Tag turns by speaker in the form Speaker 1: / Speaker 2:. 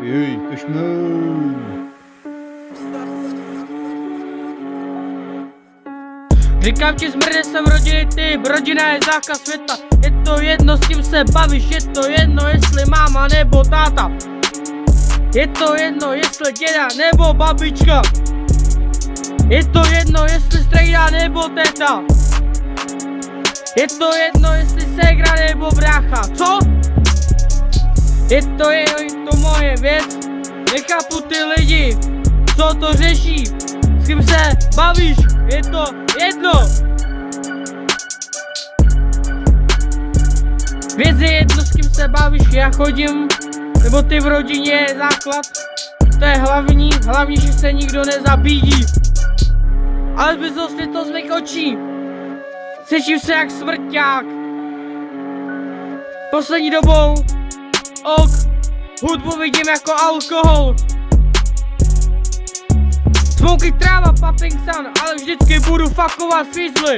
Speaker 1: Ej, kašmou.
Speaker 2: Říkám ti, zmrde jsem rodiny, ty, rodina je zákaz světa. Je to jedno, s kým se bavíš, je to jedno, jestli máma nebo táta. Je to jedno, jestli děda nebo babička. Je to jedno, jestli strejda nebo teta. Je to jedno, jestli ségra nebo brácha, co? Je to moje věc, nechápu ty lidi, co to řeší, s kým se bavíš, je to jedno. Věc je jedno, s kým se bavíš, já chodím, nebo ty v rodině je základ. To je hlavní, že se nikdo nezabíjí. Ale zmizl to z mých očí, cítím se jak smrťák. Poslední dobou hudbu vidím jako alkohol. Smoky tráva, popping sun, ale vždycky budu fuckovat fízly.